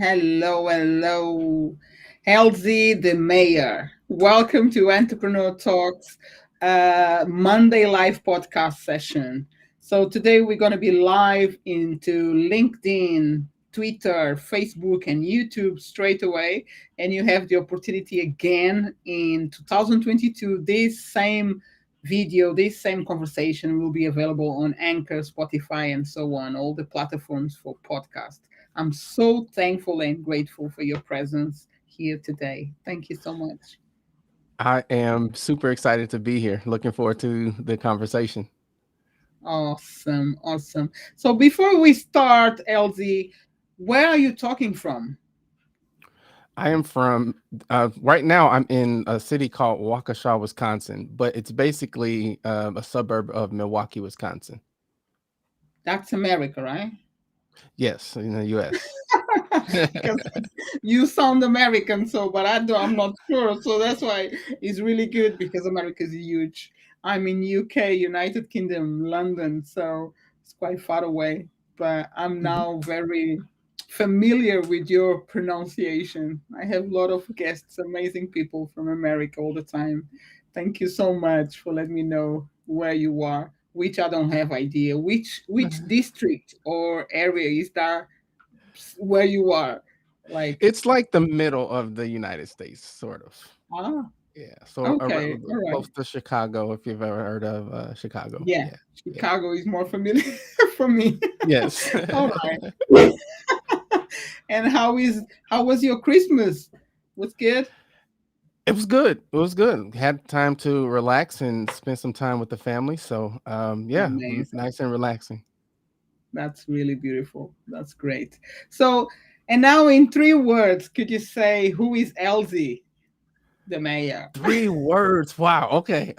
Hello, hello. Elzie, the mayor. Welcome to Entrepreneur Talks Monday live podcast session. So today we're going to be live into LinkedIn, Twitter, Facebook, and YouTube straight away. And you have the opportunity again in 2022. This same video, this same conversation will be available on Anchor, Spotify, and so on, all the platforms for podcasts. I'm so thankful and grateful for your presence here today. Thank you so much. I am super excited to be here. Looking forward to the conversation. Awesome, awesome. So before we start, Elzie, where are you talking from? I am from, right now, I'm in a city called Waukesha, Wisconsin, but it's basically a suburb of Milwaukee, Wisconsin. That's America, right? Yes, in the US. Because you sound American, so but I'm not sure. So that's why it's really good because America is huge. I'm in UK, United Kingdom, London, so it's quite far away. But I'm Mhm. now very familiar with your pronunciation. I have a lot of guests, amazing people from America all the time. Thank you so much for letting me know where you are, which I don't have idea. Which district or area is that where you are? Like, It's like the middle of the United States, sort of. ah, Yeah, so okay, around all right. close to Chicago, if you've ever heard of Chicago. Yeah, Yeah, yeah. Chicago is more familiar for me. Yes. All right. And how was your Christmas? Was good? It was good. It was good. Had time to relax and spend some time with the family. So, yeah, Amazing. nice and relaxing. That's really beautiful. That's great. So, and now in 3 words, could you say who is Elzie, the mayor? 3 words. Wow. Okay.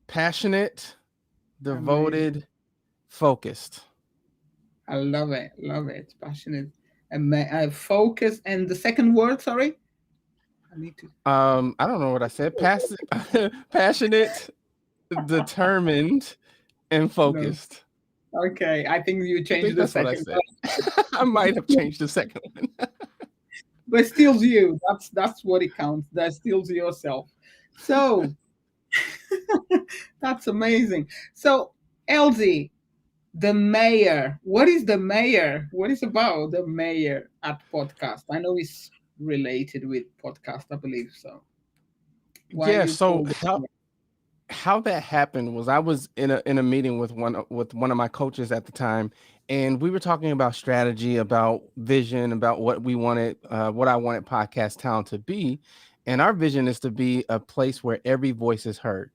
Passionate, Amazing. devoted, focused. I love it. Love it. Passionate. Focus. And the second word, sorry? I need to. I don't know what I said. Passionate, determined, and No. focused. Okay. I think you I changed think the that's what I second said. I might have changed the second one. but still you. That's what it counts. That still yourself. So that's amazing. So Elzie, the mayor. What is the mayor? What is about the mayor at podcast? I know it's related with podcast, I believe so. Why Yeah. you So called it? how that happened was I was in a meeting with one of my coaches at the time, and we were talking about strategy, about vision, about what we wanted, what I wanted Podcast Town to be, and our vision is to be a place where every voice is heard.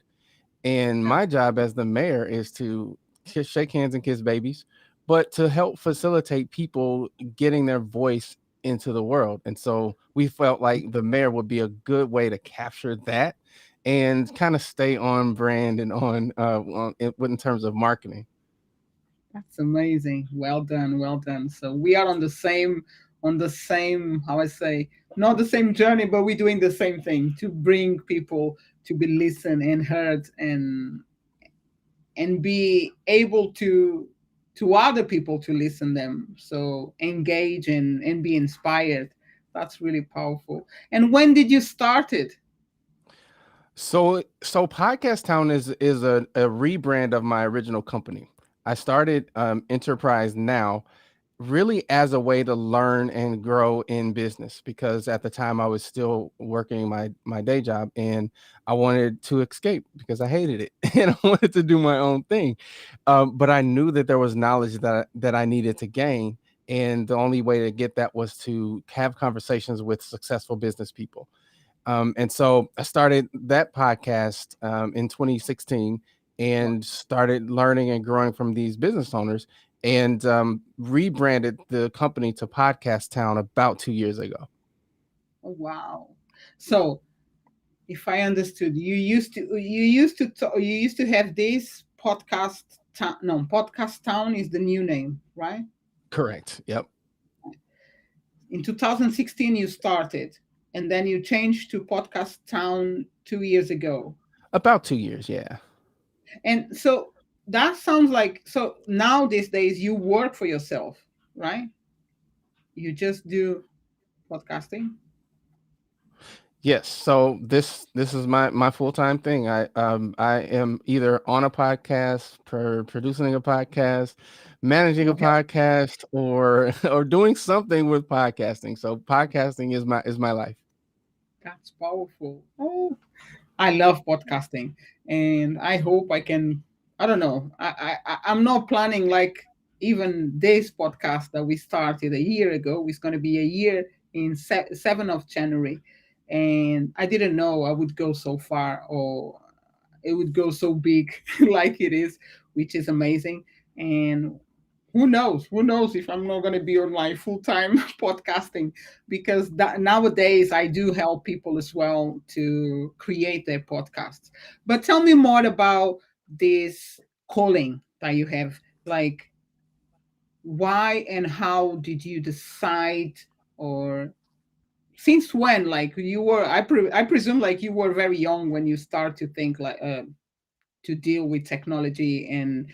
And my job as the mayor is to shake hands and kiss babies, but to help facilitate people getting their voice into the world. And so we felt like the mayor would be a good way to capture that and kind of stay on brand and in terms of marketing. That's amazing. Well done, well done. So we are on the same, how I say, not the same journey, but we're doing the same thing to bring people to be listened and heard and be able to other people to listen them. So engage and be inspired. That's really powerful. And when did you start it? So Podcast Town is a rebrand of my original company. I started Enterprise Now really as a way to learn and grow in business, because at the time I was still working my day job, and I wanted to escape because I hated it and I wanted to do my own thing. But I knew that there was knowledge that I needed to gain, and the only way to get that was to have conversations with successful business people. And so I started that podcast in 2016 and started learning and growing from these business owners, and rebranded the company to Podcast Town about 2 years ago. Oh, wow. So if I understood, you used to have this podcast town. No, podcast town is the new name, right? Correct. Yep. In 2016 you started, and then you changed to podcast town 2 years ago. About 2 years. Yeah. And so that sounds like, so now these days you work for yourself, right? You just do podcasting? Yes. So this is my full-time thing. I am either on a podcast, producing a podcast, managing a Okay, podcast, or or doing something with podcasting. So podcasting is my life. that's powerful. Oh, I love podcasting, and I hope I can. I don't know. I'm not planning like even this podcast that we started a year ago. It's going to be a year in 7th of January, and I didn't know I would go so far or it would go so big like it is, which is amazing. And who knows? Who knows if I'm not going to be on my full time podcasting? Because nowadays I do help people as well to create their podcasts. But tell me more about this calling that you have. Like, why and how did you decide, or since when? Like, you were, I presume, like you were very young when you start to think like to deal with technology and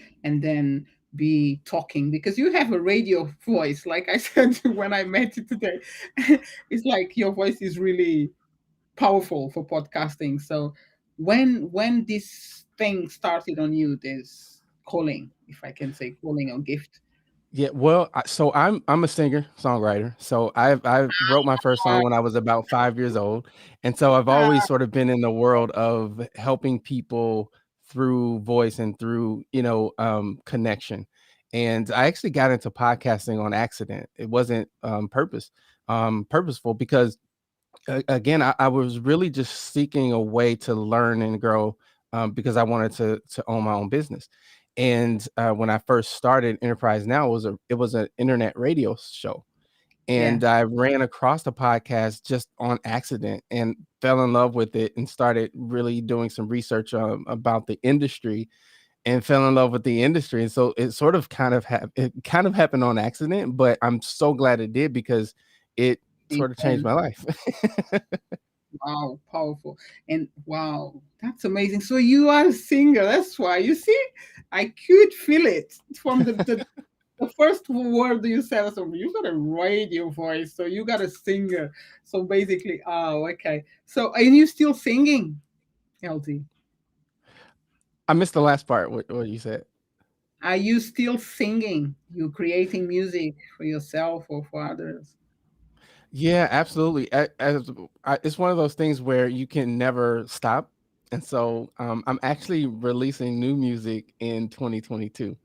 then be talking, because you have a radio voice, like I said when I met you today. It's like your voice is really powerful for podcasting. So when this thing started on you, this calling, if I can say calling or gift. Yeah, well, so I'm a singer songwriter. So I wrote my first uh, song when I was about 5 years old, and so I've uh, always sort of been in the world of helping people through voice and through connection. And I actually got into podcasting on accident. It wasn't purposeful because again, I was really just seeking a way to learn and grow because I wanted to own my own business. And when I first started Enterprise Now, it was an internet radio show, yeah, and I ran across the podcast just on accident and fell in love with it and started really doing some research about the industry and fell in love with the industry. And so it sort of it kind of happened on accident, but I'm so glad it did because it sort of changed amen. my life. Wow, powerful. And wow, that's amazing. So you are a singer. That's why. You see, I could feel it from the first word you said. So you got a radio voice. So you got a singer. So basically, oh, okay. So are you still singing, LT? I missed the last part. What you said? Are you still singing? You creating music for yourself or for others? Yeah, absolutely. It's one of those things where you can never stop, and so I'm actually releasing new music in 2022.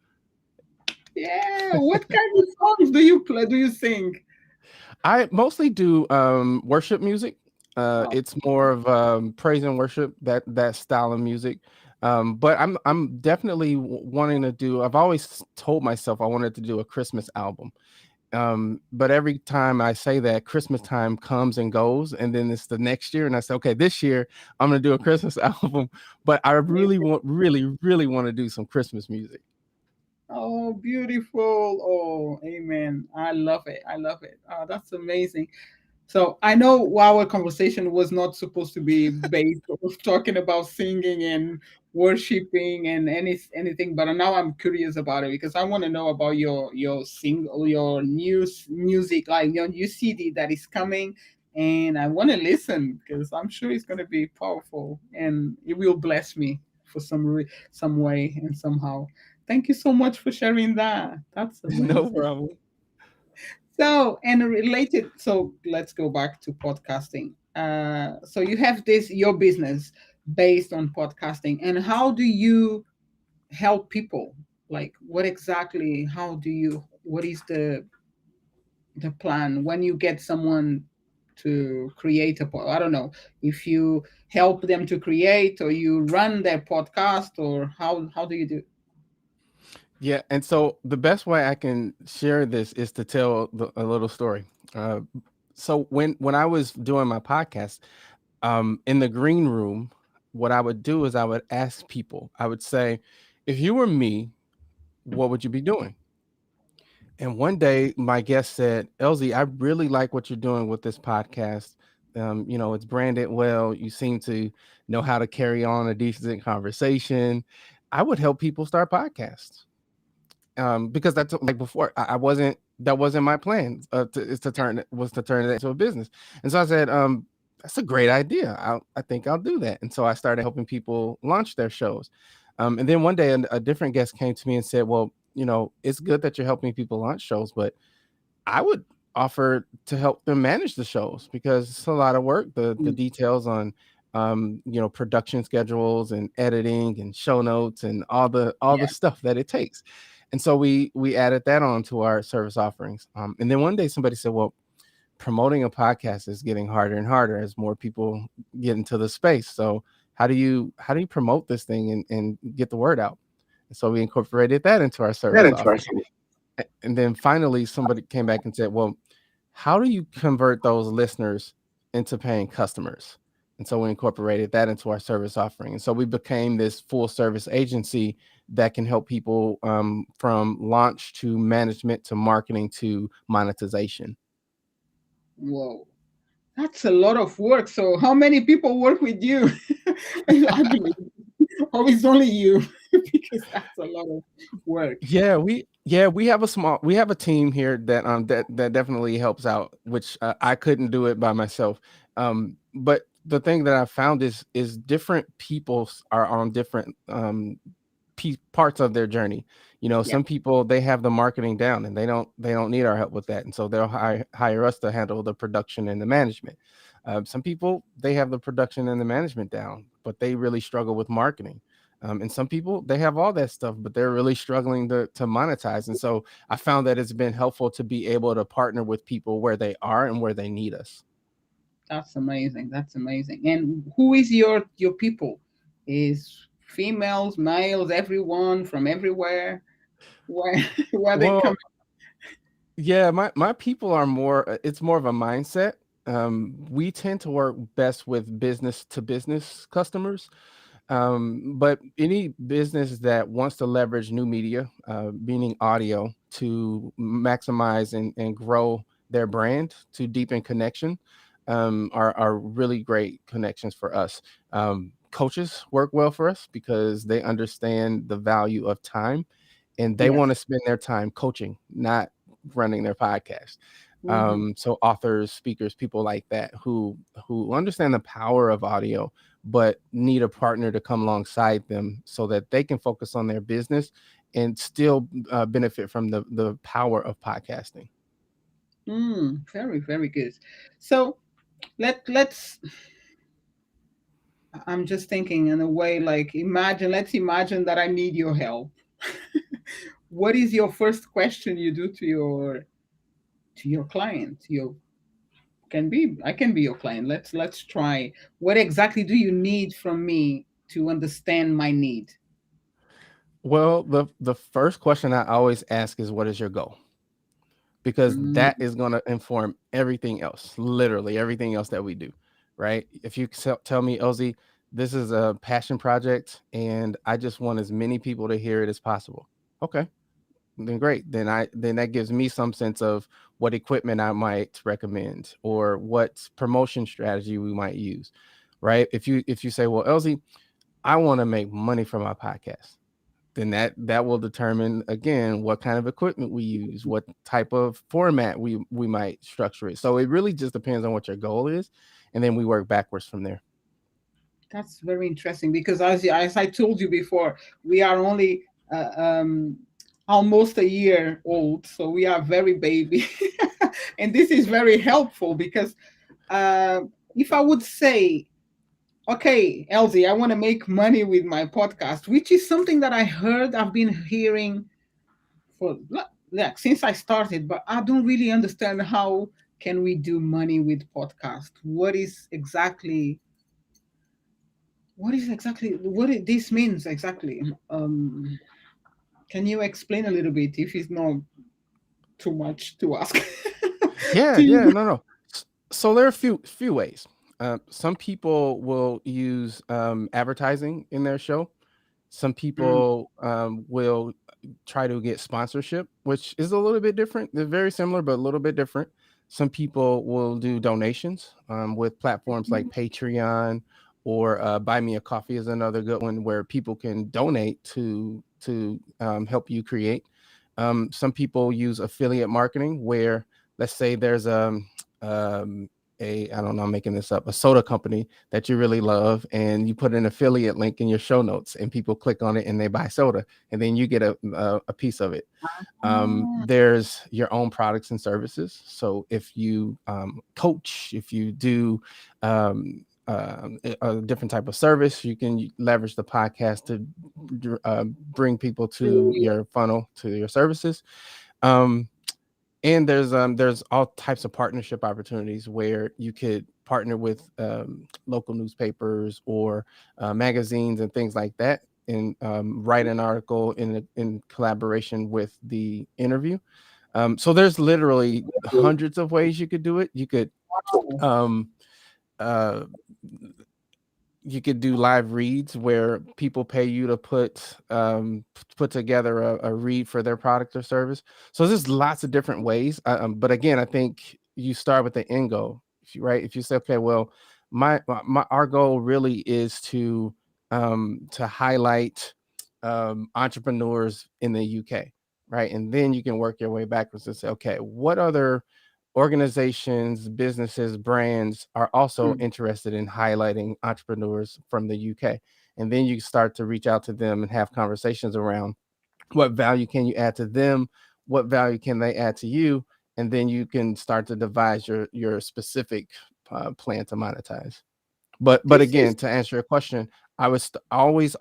Yeah. What kind of songs do you play? Do you sing? I mostly do worship music. Oh, It's more of praise and worship, that style of music. But I'm definitely wanting to do. I've always told myself I wanted to do a Christmas album. But every time I say that, Christmas time comes and goes, and then it's the next year, and I say, okay, this year I'm gonna do a Christmas album. But I really want to do some Christmas music. oh, beautiful. Oh, amen. I love it. I love it. Oh, that's amazing. So I know our conversation was not supposed to be based on talking about singing and worshiping and anything, but now I'm curious about it because I want to know about your single, your new music, like your new CD that is coming, and I want to listen because I'm sure it's going to be powerful and it will bless me for some way and somehow. Thank you so much for sharing that. That's No amazing. problem. So, and related, so let's go back to podcasting. So you have this your business based on podcasting, and how do you help people? Like, what exactly? How do you? What is the plan when you get someone to create I don't know if you help them to create or you run their podcast, or how do you do? Yeah, and so the best way I can share this is to tell a little story. Uh, so when I was doing my podcast, in the green room, what I would do is I would ask people. I would say, if you were me, what would you be doing? And one day, my guest said, Elzie, I really like what you're doing with this podcast. It's branded well. You seem to know how to carry on a decent conversation. I would help people start podcasts because that's like before I wasn't that wasn't my plan. To turn it into a business. And so I said, that's a great idea. I think I'll do that. And so I started helping people launch their shows. And then one day, a different guest came to me and said, well, it's good that you're helping people launch shows, but I would offer to help them manage the shows because it's a lot of work. The Mm, details on production schedules and editing and show notes and all the yeah. stuff that it takes. And so we added that on to our service offerings. And then one day somebody said, well, promoting a podcast is getting harder and harder as more people get into the space. So how do you promote this thing and get the word out? And so we incorporated that into our That service offering. interesting. And then finally somebody came back and said, well, how do you convert those listeners into paying customers? And so we incorporated that into our service offering. And so we became this full service agency that can help people from launch to management to marketing to monetization. Whoa. That's a lot of work. So how many people work with you? I believe. Or it's only you because that's a lot of work. We have a team here that definitely helps out, which I couldn't do it by myself. But the thing that I found is different people are on different parts of their journey. Yeah. Some people, they have the marketing down and they don't need our help with that, and so they'll hire us to handle the production and the management. Some people, they have the production and the management down, but they really struggle with marketing. And some people, they have all that stuff, but they're really struggling to monetize. And so I found that it's been helpful to be able to partner with people where they are and where they need us. That's amazing. That's amazing. And who is your people? Is females, males, everyone from everywhere? Where where they come? Well, yeah, my people are more, it's more of a mindset. We tend to work best with business to business customers. But any business that wants to leverage new media, meaning audio, to maximize and grow their brand, to deepen connection, are really great connections for us. Coaches work well for us because they understand the value of time and they Yes. want to spend their time coaching, not running their podcast. Hmm. So authors, speakers, people like that who understand the power of audio, but need a partner to come alongside them so that they can focus on their business and still benefit from the power of podcasting. Very, very good. So let's I'm just thinking in a way like let's imagine that I need your help. What is your first question you do to your client? Your can be I can be your client. Let's try. What exactly do you need from me to understand my need? Well, the first question I always ask is, what is your goal? Because Mm, that is going to inform everything else, literally everything else that we do, right? If you tell me, Elzie, this is a passion project and I just want as many people to hear it as possible. Okay, then great. Then that gives me some sense of what equipment I might recommend or what promotion strategy we might use, right? If you say, well, Elzie, I want to make money from my podcast, then that will determine again what kind of equipment we use, what type of format we might structure it. So it really just depends on what your goal is, and then we work backwards from there. that's very interesting because as I told you before, we are only almost a year old, so we are very baby, and this is very helpful because uh, if I would say, okay, Elzie, I want to make money with my podcast, which is something that I've been hearing for like since I started, but I don't really understand how can we do money with podcast. This means exactly? Can you explain a little bit if it's not too much to ask? Yeah, to you? yeah, no. So there are a few ways. Some people will use advertising in their show. Some Mm, people will try to get sponsorship, which is a little bit different. They're very similar, but a little bit different. Some people will do donations with platforms like Patreon or Buy Me a Coffee is another good one where people can donate to help you create. Some people use affiliate marketing where, let's say there's um, I don't know, I'm making this up, a soda company that you really love, and you put an affiliate link in your show notes, and people click on it and they buy soda, and then you get a piece of it. Ah, There's your own products and services. So if you coach, if you do a different type of service, you can leverage the podcast to bring people to brilliant. your funnel, to your services. Um, and there's all types of partnership opportunities where you could partner with local newspapers or magazines and things like that, and write an article in collaboration with the interview. So there's literally hundreds of ways you could do it. Wow. Um, uh, you could do live reads where people pay you to put together a read for their product or service. So there's lots of different ways. But again, I think you start with the end goal. If you say, okay, well, our goal really is to highlight entrepreneurs in the UK, right? And then you can work your way backwards and say, okay, what other organizations, businesses, brands are also Mm. interested in highlighting entrepreneurs from the UK. And then you start to reach out to them and have conversations around what value can you add to them, what value can they add to you, and then you can start to devise your specific plan to monetize. But This is again, to answer your question, I would always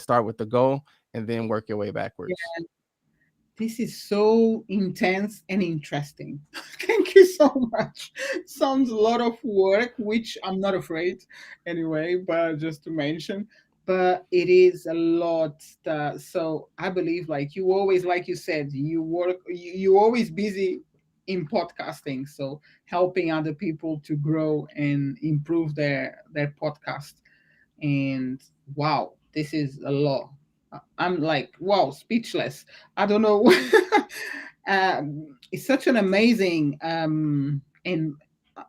start with the goal and then work your way backwards. This is so intense and interesting. Thank you so much. Sounds a lot of work, which I'm not afraid anyway, but just to mention. But it is a lot. So I believe, like you always, like you said, you're always busy in podcasting. So helping other people to grow and improve their podcast. And wow, this is a lot. I'm like, wow, speechless. I don't know. It's such an amazing in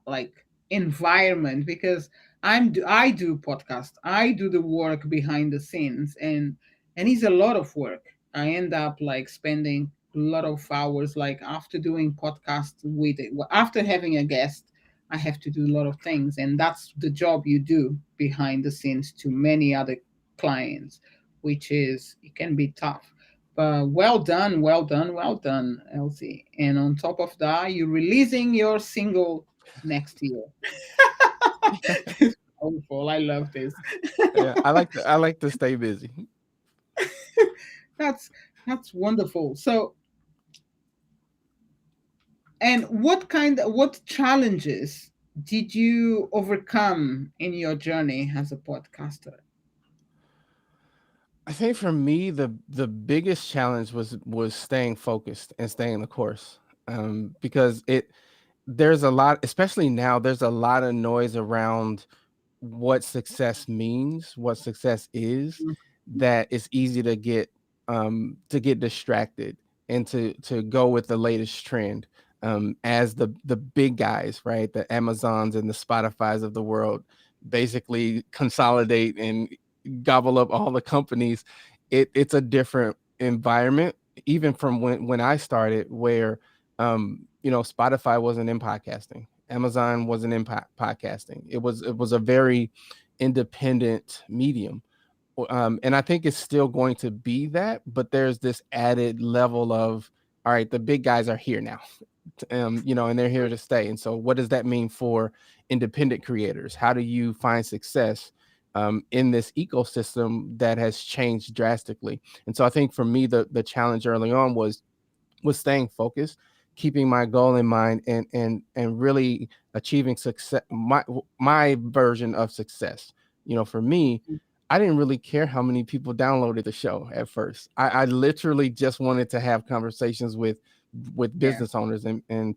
like environment because I do podcast. I do the work behind the scenes, and it's a lot of work. I end up like spending a lot of hours like after doing podcast with it, after having a guest. I have to do a lot of things, and that's the job you do behind the scenes to many other clients, which is it can be tough. But well done, well done, well done, Elsie. And on top of that, you're releasing your single next year. This is powerful. I love this. Yeah, I like to stay busy. That's that's wonderful. So, and what challenges did you overcome in your journey as a podcaster? I think for me, the biggest challenge was staying focused and staying the course, because there's a lot, especially now, there's a lot of noise around what success means, what success is, that it's easy to get distracted and to go with the latest trend. As the big guys, right? The Amazons and the Spotify's of the world basically consolidate and gobble up all the companies. It's a different environment, even from when I started, where Spotify wasn't in podcasting, Amazon wasn't in podcasting. It was a very independent medium. And I think it's still going to be that, but there's this added level of, all right, the big guys are here now, and they're here to stay. And so, what does that mean for independent creators? How do you find success in this ecosystem that has changed drastically? And so, I think for me, the challenge early on was staying focused, keeping my goal in mind, and really achieving success, my version of success. For me, I didn't really care how many people downloaded the show at first. I literally just wanted to have conversations with Yeah, business owners and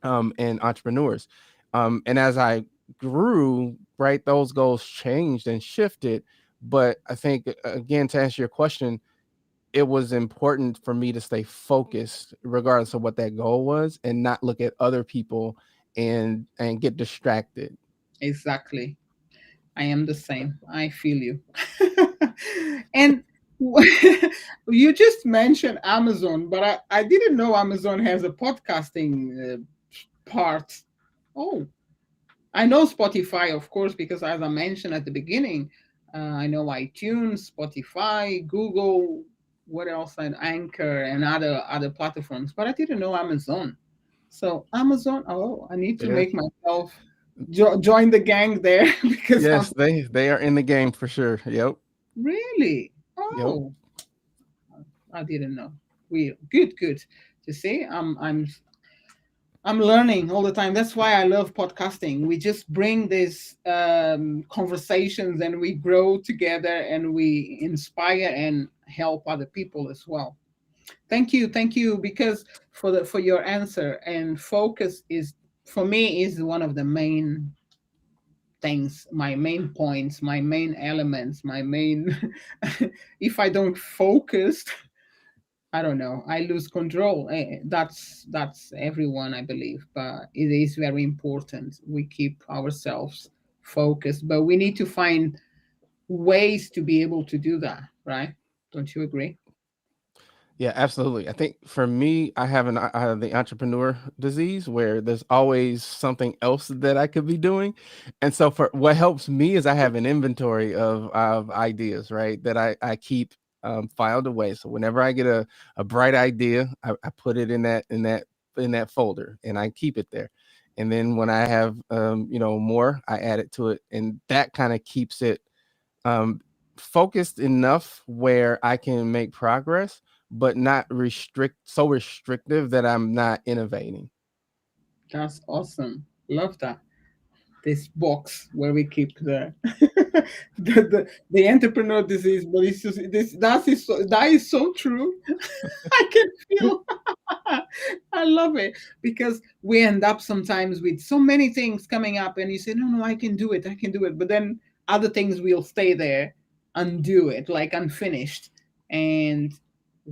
entrepreneurs. And as I grew, right, those goals changed and shifted. But I think, again, to answer your question, it was important for me to stay focused regardless of what that goal was, and not look at other people and get distracted. exactly. I am the same. I feel you. And You just mentioned Amazon, but I didn't know Amazon has a podcasting part. Oh, I know Spotify, of course, because as I mentioned at the beginning, I know iTunes, Spotify, Google, what else? And Anchor and other platforms, but I didn't know Amazon. So Amazon, oh, I need to Yes, make myself join the gang there because I'm yes, they are in the game for sure. Yep, really. yep. Oh, I didn't know. We good, good. To see, I'm learning all the time. That's why I love podcasting. We just bring these conversations and we grow together and we inspire and help other people as well. Thank you, because for your answer. And focus is, for me, is one of the main things, my main points, my main elements, my main. If I don't focus, I don't know. I lose control. That's everyone, I believe, but it is very important we keep ourselves focused. But we need to find ways to be able to do that, right? Don't you agree? Yeah, absolutely. I think for me, I have the entrepreneur disease where there's always something else that I could be doing, and so for what helps me is I have an inventory of ideas, right? That I keep filed away. So whenever I get a bright idea, I put it in that folder, and I keep it there. And then when I have more, I add it to it, and that kind of keeps it um, focused enough where I can make progress, but not restrictive that I'm not innovating. That's awesome. Love that. This box where we keep the entrepreneur disease, but it's just this that is so true. I can feel. I love it because we end up sometimes with so many things coming up, and you say, "No, no, I can do it, I can do it," but then other things will stay there, undo it, like unfinished, and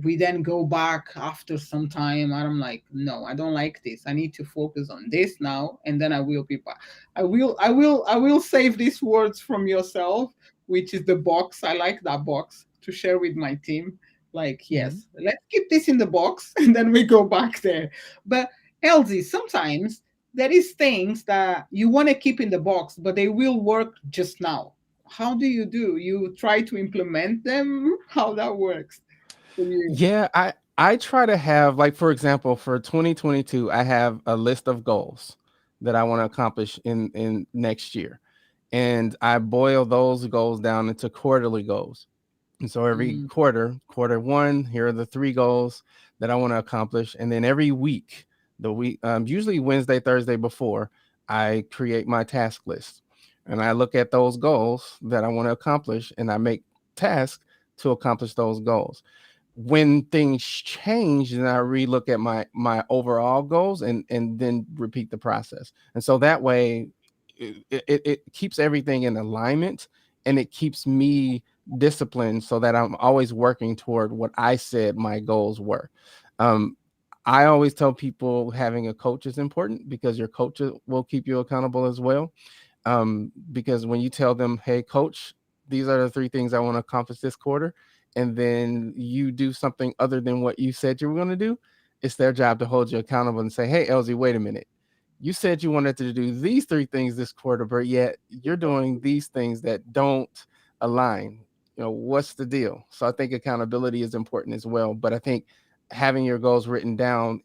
we then go back after some time, and I'm like, "No, I don't like this. I need to focus on this now," and then I will be back. I will save these words from yourself, which is the box. I like that box to share with my team. Like, Mhm. yes, let's keep this in the box and then we go back there. But Elzie, sometimes there is things that you want to keep in the box, but they will work just now. How do? You try to implement them? How that works for you? Yeah, I try to have, like, for example, for 2022, I have a list of goals that I want to accomplish in next year, and I boil those goals down into quarterly goals. And so every Mm, quarter one, here are the three goals that I want to accomplish. And then every week, usually Wednesday, Thursday before, I create my task list. And I look at those goals that I want to accomplish and I make tasks to accomplish those goals. When things change, then I relook at my overall goals and then repeat the process. And so that way it keeps everything in alignment, and it keeps me disciplined so that I'm always working toward what I said my goals were. Um, I always tell people having a coach is important because your coach will keep you accountable as well. Because when you tell them, hey, coach, these are the three things I want to accomplish this quarter, and then you do something other than what you said you were going to do, it's their job to hold you accountable and say, hey, Elzie, wait a minute. You said you wanted to do these three things this quarter, but yet you're doing these things that don't align. What's the deal? So I think accountability is important as well. But I think having your goals written down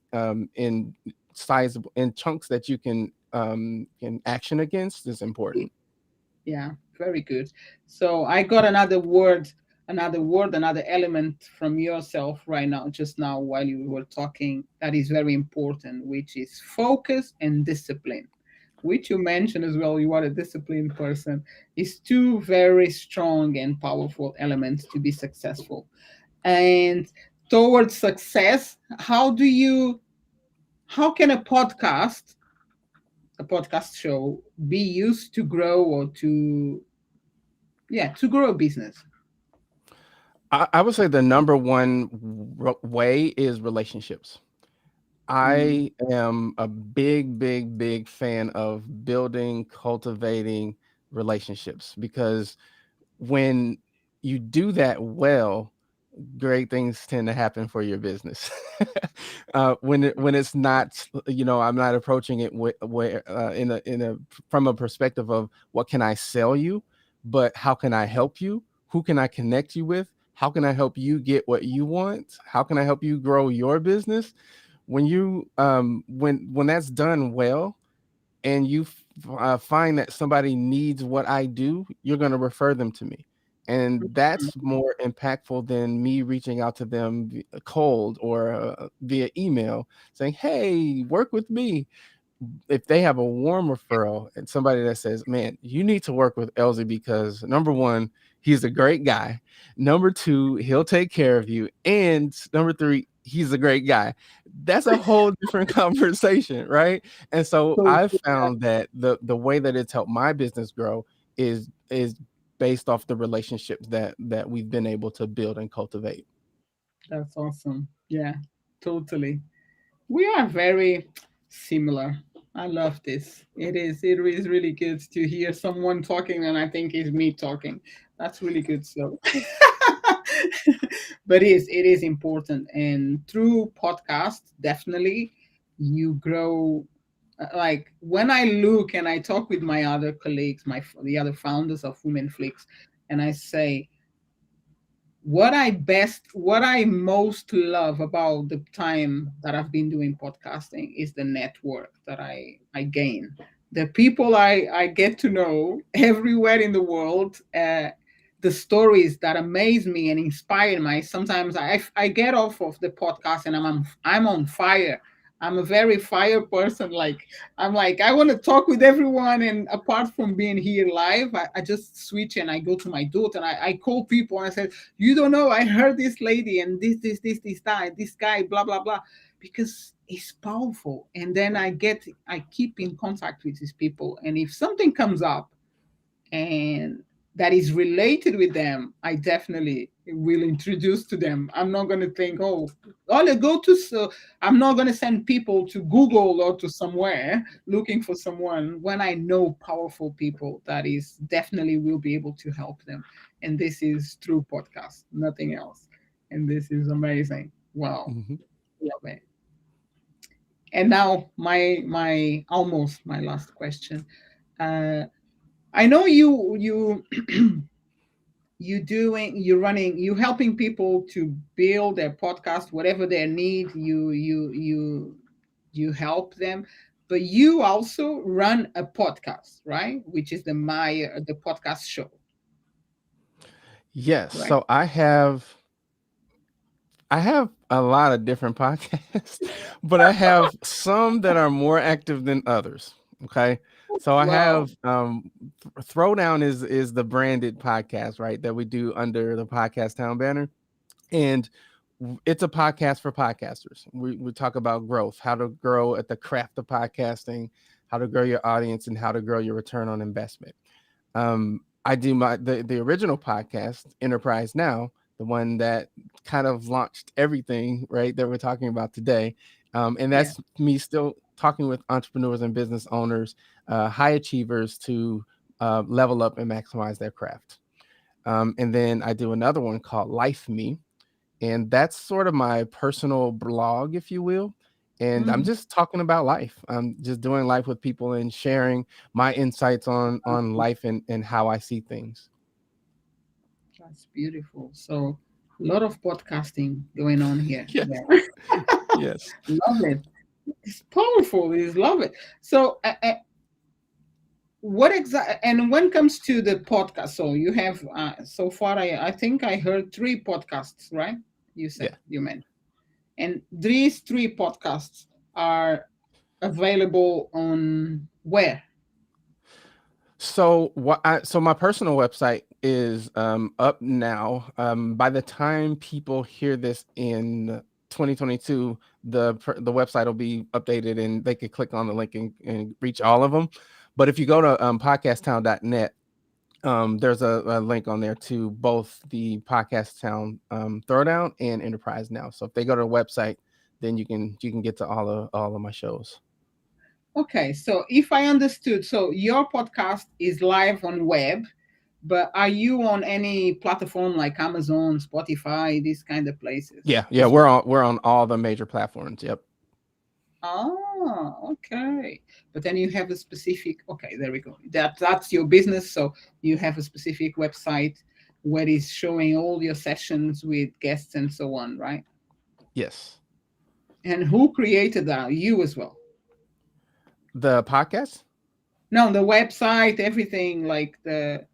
in sizable in chunks that you can action against is important. yeah, very good. So I got another element from yourself right now, just now while you were talking, that is very important, which is focus and discipline, which you mentioned as well. You are a disciplined person. Is two very strong and powerful elements to be successful. And towards success, how can a podcast show be used to grow or to, yeah, to grow a business? I would say the number one way is relationships. Mm, I am a big, big, big fan of building, cultivating relationships because when you do that well, great things tend to happen for your business. When it's not, I'm not approaching it in a from a perspective of what can I sell you, but how can I help you? Who can I connect you with? How can I help you get what you want? How can I help you grow your business? When that's done well, and you find that somebody needs what I do, you're going to refer them to me. And that's more impactful than me reaching out to them cold or via email saying, hey, work with me. If they have a warm referral and somebody that says, man, you need to work with Elzie because number one, he's a great guy. Number two, he'll take care of you. And number three, he's a great guy. That's a whole different conversation, right? And so So I've found that the way that it's helped my business grow is based off the relationships that we've been able to build and cultivate. that's awesome. Yeah, totally. We are very similar. I love this. It is really good to hear someone talking and I think it's me talking. That's really good. So but it is important, and through podcast definitely you grow. Like when I look and I talk with my other colleagues, the other founders of Women Flix, and I say what I most love about the time that I've been doing podcasting is the network that I gain, the people I get to know everywhere in the world, the stories that amaze me and inspire me. Sometimes I get off of the podcast and I'm on fire. I'm a very fire person. Like I want to talk with everyone, and apart from being here live, I just switch and I go to my daughter and I call people and I say, you don't know, I heard this lady and this guy, blah blah blah, because it's powerful. And then I keep in contact with these people, and if something comes up and that is related with them, I definitely will introduce to them. I'm not going to think, oh, let's go to. So I'm not going to send people to Google or to somewhere looking for someone when I know powerful people that is definitely will be able to help them. And this is through podcast, nothing else. And this is amazing. Wow, Mhm. love it. And now my almost my last question. Uh, I know you running, you helping people to build their podcast, whatever their need, you help them, but you also run a podcast, right? Which is the podcast show, Yes. right? So I have a lot of different podcasts, but I have some that are more active than others. Okay. So I Wow. have Throwdown is the branded podcast, right? That we do under the Podcast Town banner. And it's a podcast for podcasters. We talk about growth, how to grow at the craft of podcasting, how to grow your audience, and how to grow your return on investment. I do the original podcast, Enterprise Now, the one that kind of launched everything, right, that we're talking about today. And Yeah. that's me still talking with entrepreneurs and business owners, high achievers to level up and maximize their craft. And then I do another one called Life Me, and that's sort of my personal blog, if you will. And I'm Mm, just talking about life. I'm just doing life with people and sharing my insights on life and how I see things. that's beautiful. So a lot of podcasting going on here. Yes, Yeah. yes, Love it. It's powerful. It's love it. So what exactly, and when it comes to the podcast, so you have so far I think I heard three podcasts, right? You said, yeah. you meant, and these three podcasts are available on where? So my personal website is up now. By the time people hear this in 2022, the website will be updated and they can click on the link and reach all of them. But if you go to podcasttown.net, there's a link on there to both the Podcast Town Throwdown and Enterprise Now. So if they go to the website, then you can get to all of my shows. Okay, so if I understood, so your podcast is live on web, But are you on any platform like Amazon, Spotify, these kind of places Yeah, as well? we're on all the major platforms. Yep. Oh, okay. But then you have a specific, okay, there we go. That's your business. So you have a specific website where it's showing all your sessions with guests and so on, right? Yes. And who created that? You as well. The podcast. No, the website, everything like the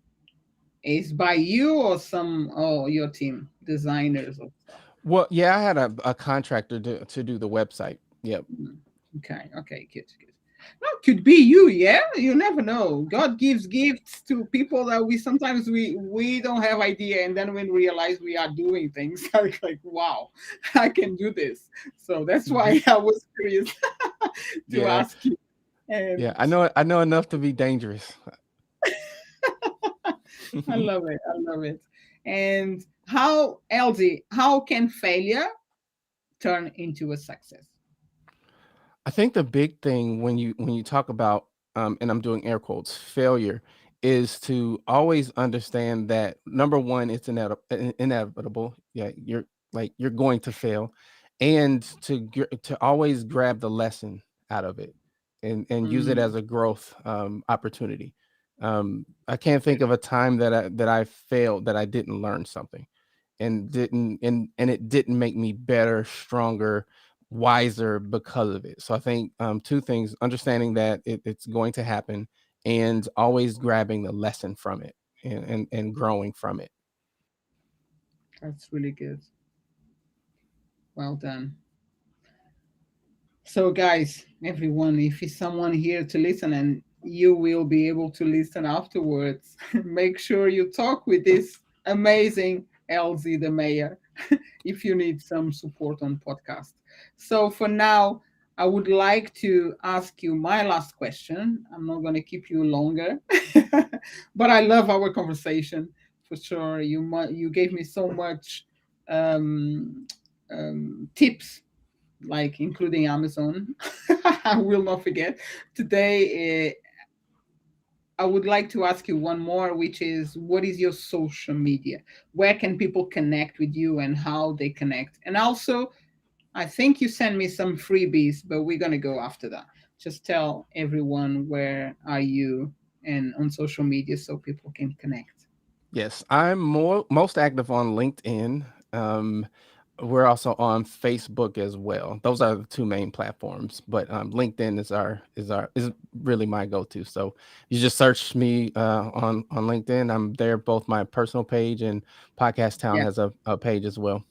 is by you or some oh your team designers or stuff. Well, yeah, I had a contractor to do the website. Yep. Mm. Okay, okay, good, good. Well, could be you, yeah. You never know. God gives gifts to people that we sometimes we don't have idea, and then when we realize we are doing things, like wow, I can do this. So that's Mhm. why I was curious to Yeah. ask you. Yeah. And I know enough to be dangerous. I love it. I love it. And how, Elzie, how can failure turn into a success? I think the big thing when you talk about and I'm doing air quotes failure is to always understand that number one, it's inevitable. Yeah, you're going to fail, and to always grab the lesson out of it and use it as Mm, a growth opportunity. I can't think of a time that I failed that I didn't learn something and it didn't make me better, stronger, wiser because of it. So I think two things: understanding that it's going to happen, and always grabbing the lesson from it and growing from it. that's really good. Well done. So, guys, everyone, if is someone here to listen and you will be able to listen afterwards, make sure you talk with this amazing Elzie the mayor if you need some support on podcast. So, for now, I would like to ask you my last question. I'm not going to keep you longer, but I love our conversation for sure. You gave me so much um, tips like including Amazon. I will not forget. Today, I would like to ask you one more, which is what is your social media? Where can people connect with you and how they connect? And also, I think you sent me some freebies, but we're going to go after that. Just tell everyone where are you and on social media so people can connect. Yes, I'm most active on LinkedIn. We're also on Facebook as well. Those are the two main platforms, but LinkedIn is really my go-to. So you just search me on LinkedIn. I'm there. Both my personal page and Podcast Town Yeah. has a page as well.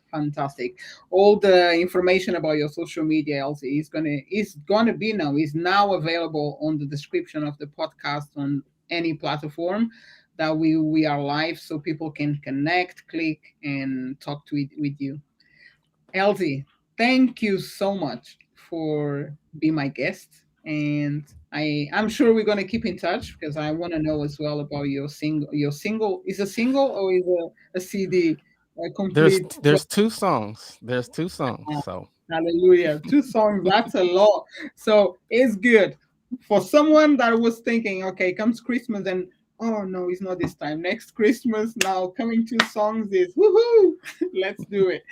Fantastic. All the information about your social media, Elsie, is gonna be now is now available on the description of the podcast on any platform that we are live, so people can connect, click, and talk to it with you. Elsie, thank you so much for being my guest, and I'm sure we're gonna keep in touch because I want to know as well about your single. Your single is a single or is a CD, a complete There's two songs. There's two songs. So hallelujah. Two songs, that's a lot. So it's good. For someone that was thinking, okay, comes Christmas and oh no, it's not this time. Next Christmas now coming two songs is woohoo. Let's do it.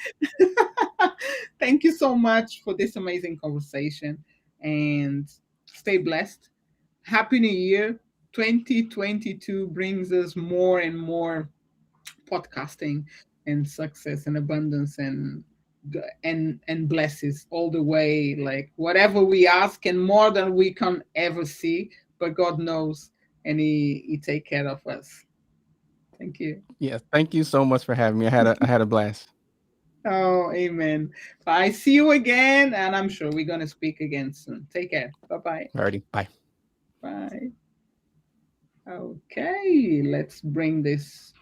Thank you so much for this amazing conversation and stay blessed. Happy New Year. 2022 brings us more and more podcasting and success and abundance and blesses all the way, like whatever we ask and more than we can ever see, but God knows and he take care of us. Thank you. yeah, thank you so much for having me. I had a blast. Oh, amen. I see you again and I'm sure we're going to speak again soon. Take care. Bye-bye. Alrighty, bye. Bye. Okay, let's bring this